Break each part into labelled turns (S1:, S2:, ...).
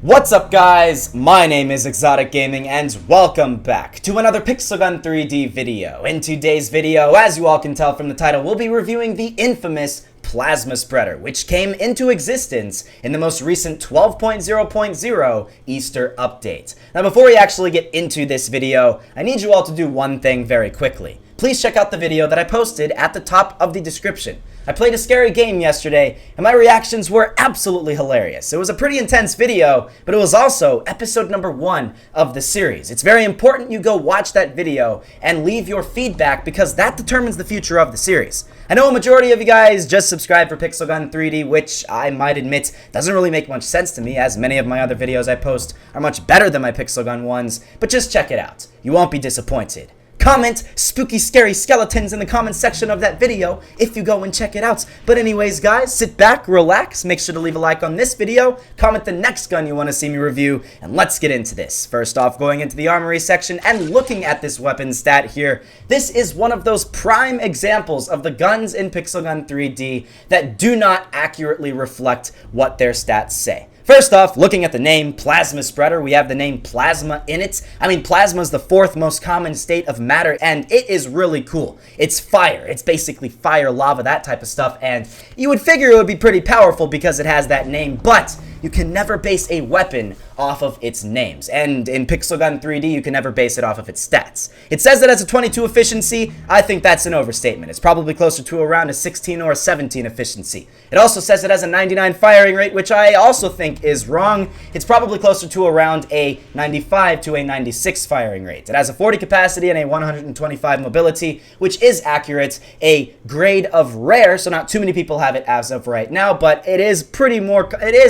S1: What's up, guys? My name is ExxotikGaming and welcome back to another Pixel Gun 3D video. In today's video, as you all can tell from the title, we'll be reviewing the infamous plasma spreader, which came into existence in the most recent 12.0.0 Easter update. Now, before we actually get into this video, I need you all to do one thing very quickly. Please check out the video that I posted at the top of the description. I played a scary game yesterday, and my reactions were absolutely hilarious. It was a pretty intense video, but it was also episode number 1 of the series. It's very important you go watch that video and leave your feedback because that determines the future of the series. I know a majority of you guys just subscribe for Pixel Gun 3D, which I might admit doesn't really make much sense to me, as many of my other videos I post are much better than my Pixel Gun ones, but just check it out. You won't be disappointed. Comment spooky scary skeletons in the comment section of that video if you go and check it out. But anyways, guys, sit back, relax, make sure to leave a like on this video, comment the next gun you want to see me review, and let's get into this. First off, going into the Armory section and looking at this weapon stat here, this is one of those prime examples of the guns in Pixel Gun 3D that do not accurately reflect what their stats say. First off, looking at the name, Plasma Spreader, we have the name Plasma in it. I mean, plasma is the 4th most common state of matter, and it is really cool. It's fire. It's basically fire, lava, that type of stuff, and you would figure it would be pretty powerful because it has that name, but you can never base a weapon off of its names, and in Pixel Gun 3D, you can never base it off of its stats. It says it has a 22 efficiency. I think that's an overstatement. It's probably closer to around a 16 or a 17 efficiency. It also says it has a 99 firing rate, which I also think is wrong. It's probably closer to around a 95 to a 96 firing rate. It has a 40 capacity and a 125 mobility, which is accurate. A grade of rare, so not too many people have it as of right now, but it is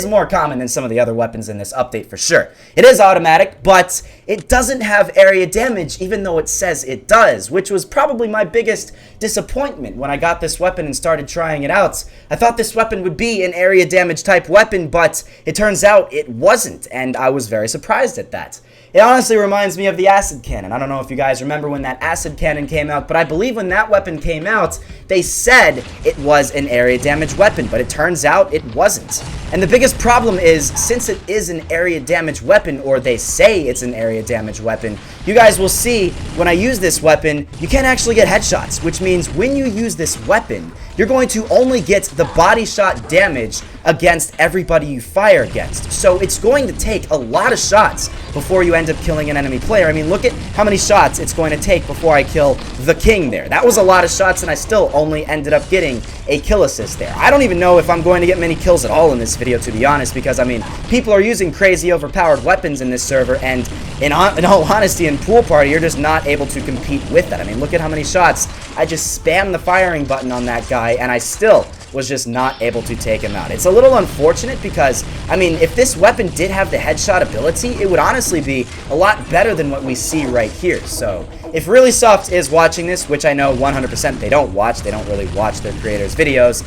S1: more common than some of the other weapons in this update for sure. It is automatic, but it doesn't have area damage, even though it says it does, which was probably my biggest disappointment when I got this weapon and started trying it out. I thought this weapon would be an area damage type weapon, but it turns out it wasn't, and I was very surprised at that. It honestly reminds me of the acid cannon. I don't know if you guys remember when that acid cannon came out, but I believe when that weapon came out, they said it was an area damage weapon, but it turns out it wasn't. And the biggest problem is, since it is an area damage weapon, or they say it's an area damage weapon, you guys will see when I use this weapon, you can't actually get headshots, which means when you use this weapon, you're going to only get the body shot damage against everybody you fire against. So it's going to take a lot of shots before you end up killing an enemy player. I mean, look at how many shots it's going to take before I kill the king there. That was a lot of shots, and I still only ended up getting a kill assist there. I don't even know if I'm going to get many kills at all in this video, to be honest, because, I mean, people are using crazy overpowered weapons in this server, and in all honesty, in Pool Party, you're just not able to compete with that. I mean, look at how many shots. I just spammed the firing button on that guy, and I still was just not able to take him out. It's a little unfortunate because, I mean, if this weapon did have the headshot ability, it would honestly be a lot better than what we see right here. So, if Really Soft is watching this, which I know 100% they don't watch, they don't really watch their creators' videos,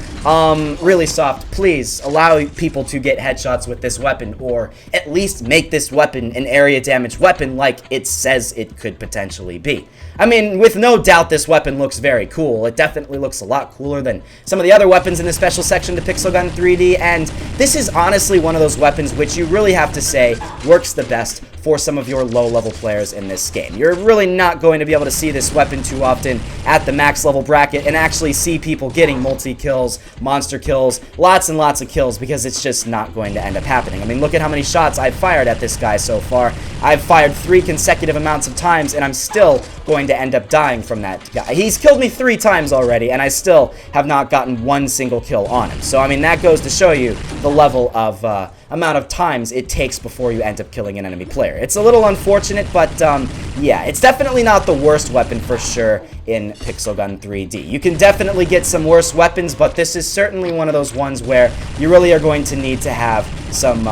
S1: Really Soft, please allow people to get headshots with this weapon, or at least make this weapon an area damage weapon like it says it could potentially be. I mean, with no doubt this weapon looks very cool. It definitely looks a lot cooler than some of the other weapons in the special section to Pixel Gun 3D, and this is honestly one of those weapons which you really have to say works the best for some of your low-level players in this game. You're really not going to be able to see this weapon too often at the max level bracket and actually see people getting multi-kills, monster kills, lots and lots of kills, because it's just not going to end up happening. I mean, look at how many shots I've fired at this guy so far. I've fired 3 consecutive amounts of times, and I'm still going to end up dying from that guy. He's killed me 3 times already, and I still have not gotten one single kill on him. So, I mean, that goes to show you the level of amount of times it takes before you end up killing an enemy player. It's a little unfortunate, but yeah, it's definitely not the worst weapon for sure in Pixel Gun 3D. You can definitely get some worse weapons, but this is certainly one of those ones where you really are going to need to have some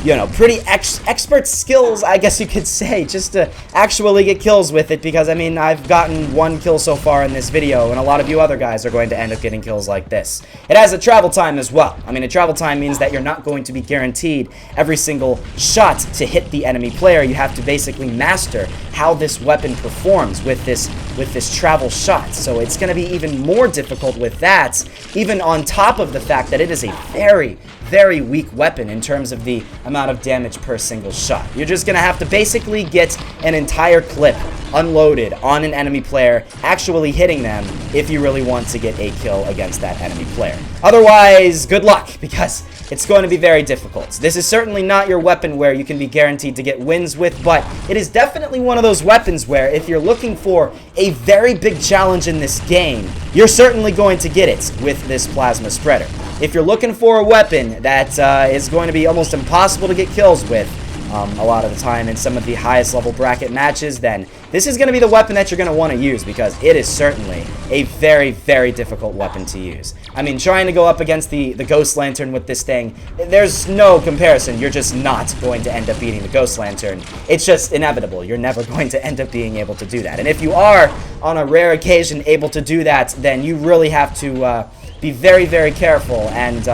S1: you know, pretty expert skills, I guess you could say, just to actually get kills with it, because, I mean, I've gotten 1 kill so far in this video, and a lot of you other guys are going to end up getting kills like this. It has a travel time as well. I mean, a travel time means that you're not going to be guaranteed every single shot to hit the enemy player. You have to basically master how this weapon performs with this travel shot. So it's going to be even more difficult with that, even on top of the fact that it is a very, very weak weapon in terms of the amount amount of damage per single shot. You're just going to have to basically get an entire clip unloaded on an enemy player, actually hitting them if you really want to get a kill against that enemy player. Otherwise, good luck, because it's going to be very difficult. This is certainly not your weapon where you can be guaranteed to get wins with, but it is definitely one of those weapons where if you're looking for a very big challenge in this game, you're certainly going to get it with this plasma spreader. If you're looking for a weapon that is going to be almost impossible to get kills with, a lot of the time in some of the highest level bracket matches, then this is going to be the weapon that you're going to want to use, because it is certainly a very, very difficult weapon to use. I mean, trying to go up against the Ghost Lantern with this thing, there's no comparison. You're just not going to end up beating the Ghost Lantern. It's just inevitable. You're never going to end up being able to do that. And if you are, on a rare occasion, able to do that, then you really have to be very, very careful, and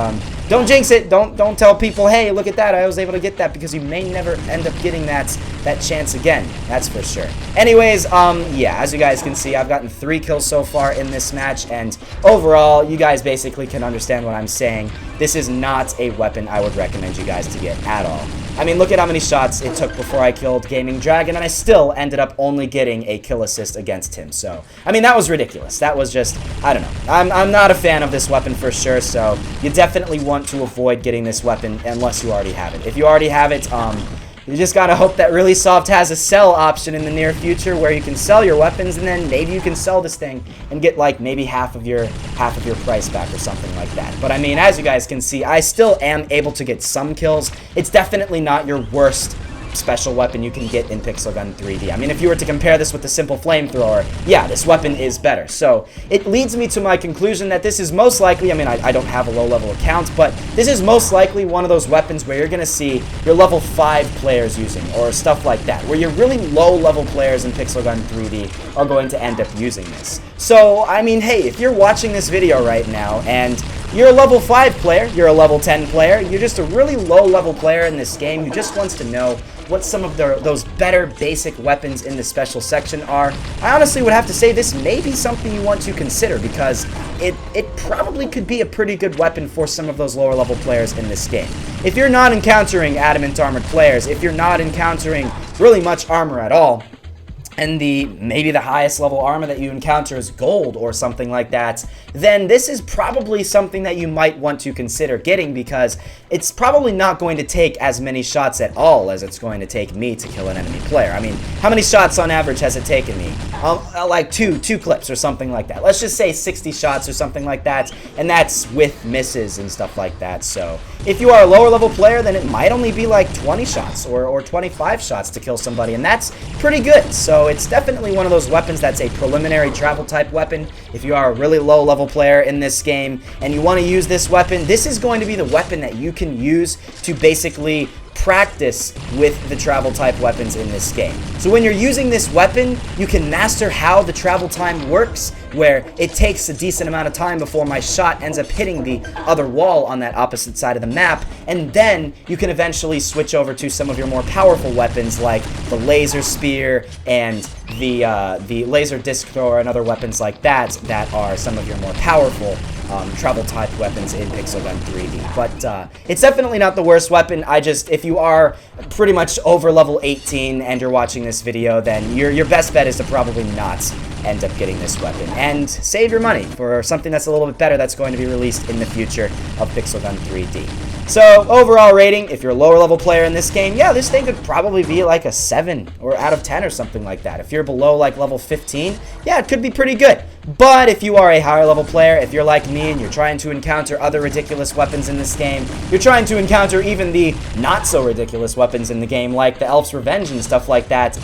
S1: don't jinx it. Don't tell people, hey, look at that, I was able to get that, because you may never end up getting that chance again. That's for sure. Anyways, yeah, as you guys can see, I've gotten 3 kills so far in this match, and overall, you guys basically can understand what I'm saying. This is not a weapon I would recommend you guys to get at all. I mean, look at how many shots it took before I killed Gaming Dragon, and I still ended up only getting a kill assist against him. So, I mean, that was ridiculous. That was just, I don't know. I'm not a fan of this weapon for sure, so you definitely want to avoid getting this weapon unless you already have it. If you already have it, you just gotta hope that Really Soft has a sell option in the near future where you can sell your weapons, and then maybe you can sell this thing and get like maybe half of your price back or something like that. But I mean, as you guys can see, I still am able to get some kills. It's definitely not your worst special weapon you can get in Pixel Gun 3D. I mean, if you were to compare this with the simple flamethrower, yeah, this weapon is better. So it leads me to my conclusion that this is most likely, I mean, I don't have a low-level account, but this is most likely one of those weapons where you're going to see your level 5 players using, or stuff like that, where your really low-level players in Pixel Gun 3D are going to end up using this. So, I mean, hey, if you're watching this video right now and you're a level 5 player, you're a level 10 player, you're just a really low-level player in this game who just wants to know what some of those better basic weapons in the special section are, I honestly would have to say this may be something you want to consider, because it probably could be a pretty good weapon for some of those lower level players in this game. If you're not encountering adamant armored players, if you're not encountering really much armor at all, and maybe the highest level armor that you encounter is gold or something like that, then this is probably something that you might want to consider getting, because it's probably not going to take as many shots at all as it's going to take me to kill an enemy player. I mean, how many shots on average has it taken me? Like two clips or something like that. Let's just say 60 shots or something like that, and that's with misses and stuff like that. So if you are a lower level player, then it might only be like 20 shots or 25 shots to kill somebody, and that's pretty good. So it's definitely one of those weapons that's a preliminary travel type weapon. If you are a really low level player in this game and you want to use this weapon, this is going to be the weapon that you can use to basically practice with the travel type weapons in this game. So when you're using this weapon, you can master how the travel time works, where it takes a decent amount of time before my shot ends up hitting the other wall on that opposite side of the map, and then you can eventually switch over to some of your more powerful weapons like the laser spear and the laser disc thrower and other weapons like that are some of your more powerful travel type weapons in Pixel Gun 3D. But it's definitely not the worst weapon. If you are pretty much over level 18 and you're watching this video, then your best bet is to probably not end up getting this weapon, and save your money for something that's a little bit better that's going to be released in the future of Pixel Gun 3D. So, overall rating, if you're a lower level player in this game, yeah, this thing could probably be like a 7 or out of 10 or something like that. If you're below like level 15, yeah, it could be pretty good. But if you are a higher level player, if you're like me and you're trying to encounter other ridiculous weapons in this game, you're trying to encounter even the not so ridiculous weapons in the game like the Elf's Revenge and stuff like that,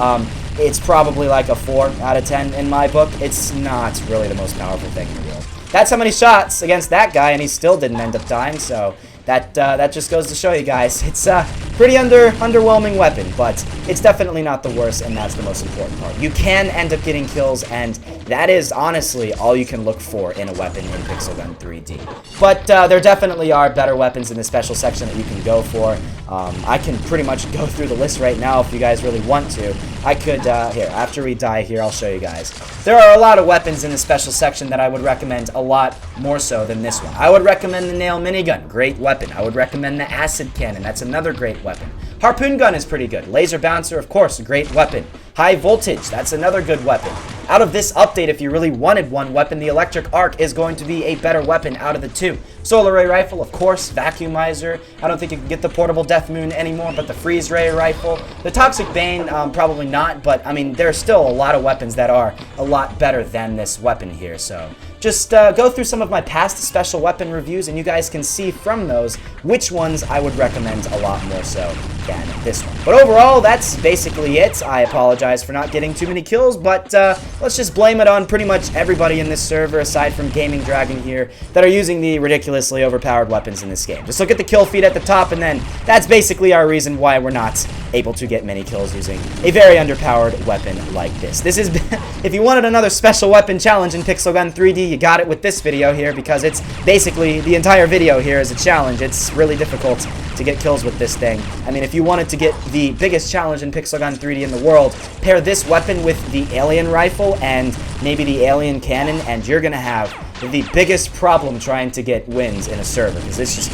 S1: it's probably like a 4 out of 10 in my book. It's not really the most powerful thing in the world. That's how many shots against that guy, and he still didn't end up dying, so that just goes to show you guys. It's a pretty underwhelming weapon, but it's definitely not the worst, and that's the most important part. You can end up getting kills, and that is honestly all you can look for in a weapon in Pixel Gun 3D. But there definitely are better weapons in the special section that you can go for. I can pretty much go through the list right now if you guys really want to. I could, here, after we die here, I'll show you guys. There are a lot of weapons in the special section that I would recommend a lot more so than this one. I would recommend the nail minigun, great weapon. I would recommend the acid cannon, that's another great weapon. Harpoon gun is pretty good. Laser bouncer, of course, a great weapon. High voltage, that's another good weapon. Out of this update, if you really wanted one weapon, the electric arc is going to be a better weapon out of the two. Solar ray rifle, of course, vacuumizer. I don't think you can get the portable death moon anymore, but the freeze ray rifle. The toxic bane, probably not, but I mean, there's still a lot of weapons that are a lot better than this weapon here, so just go through some of my past special weapon reviews, and you guys can see from those which ones I would recommend a lot more so than this one. But overall, that's basically it. I apologize for not getting too many kills, but let's just blame it on pretty much everybody in this server, aside from Gaming Dragon here, that are using the ridiculously overpowered weapons in this game. Just look at the kill feed at the top, and then that's basically our reason why we're not able to get many kills using a very underpowered weapon like this. This is, if you wanted another special weapon challenge in Pixel Gun 3D, you got it with this video here, because it's basically the entire video here is a challenge. It's really difficult to get kills with this thing. I mean, if you wanted to get the biggest challenge in Pixel Gun 3D in the world, pair this weapon with the alien rifle and maybe the alien cannon, and you're gonna have the biggest problem trying to get wins in a server, because it's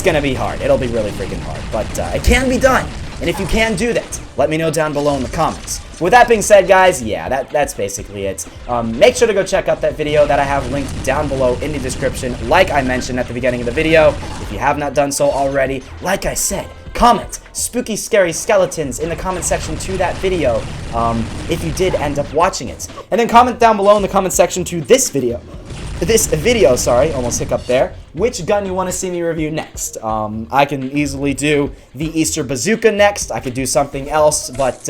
S1: gonna be hard. It'll be really freaking hard, but it can be done. And if you can do that, let me know down below in the comments. With that being said, guys, yeah, that's basically it. Make sure to go check out that video that I have linked down below in the description, like I mentioned at the beginning of the video. If you have not done so already, like I said, comment spooky, scary skeletons in the comment section to that video if you did end up watching it. And then comment down below in the comment section to this video, sorry, almost hiccup there, which gun you want to see me review next. I can easily do the Easter Bazooka next. I could do something else, but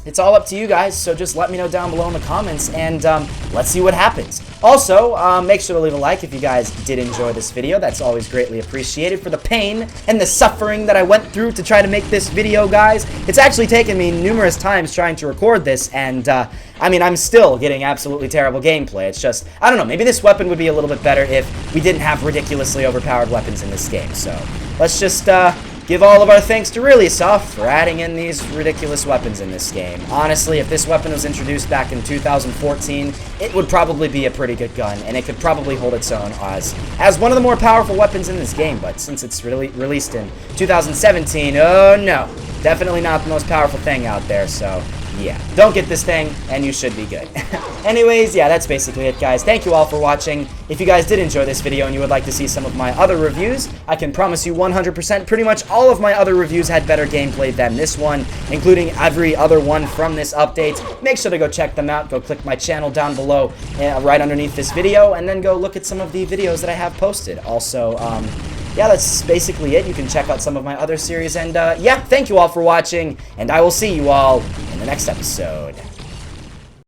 S1: it's all up to you guys, so just let me know down below in the comments, and let's see what happens. Also, make sure to leave a like if you guys did enjoy this video. That's always greatly appreciated for the pain and the suffering that I went through to try to make this video, guys. It's actually taken me numerous times trying to record this, and I mean, I'm still getting absolutely terrible gameplay. It's just, I don't know, maybe this weapon would be a little bit better if we didn't have ridiculously overpowered weapons in this game. So let's just give all of our thanks to Really Soft for adding in these ridiculous weapons in this game. Honestly, if this weapon was introduced back in 2014, it would probably be a pretty good gun, and it could probably hold its own as one of the more powerful weapons in this game. But since it's released in 2017, oh no, definitely not the most powerful thing out there, so yeah, don't get this thing, and you should be good. Anyways, yeah, that's basically it, guys. Thank you all for watching. If you guys did enjoy this video and you would like to see some of my other reviews, I can promise you 100% pretty much all of my other reviews had better gameplay than this one, including every other one from this update. Make sure to go check them out. Go click my channel down below, right underneath this video, and then go look at some of the videos that I have posted. Also, yeah, that's basically it. You can check out some of my other series, and yeah, thank you all for watching, and I will see you all in the next episode.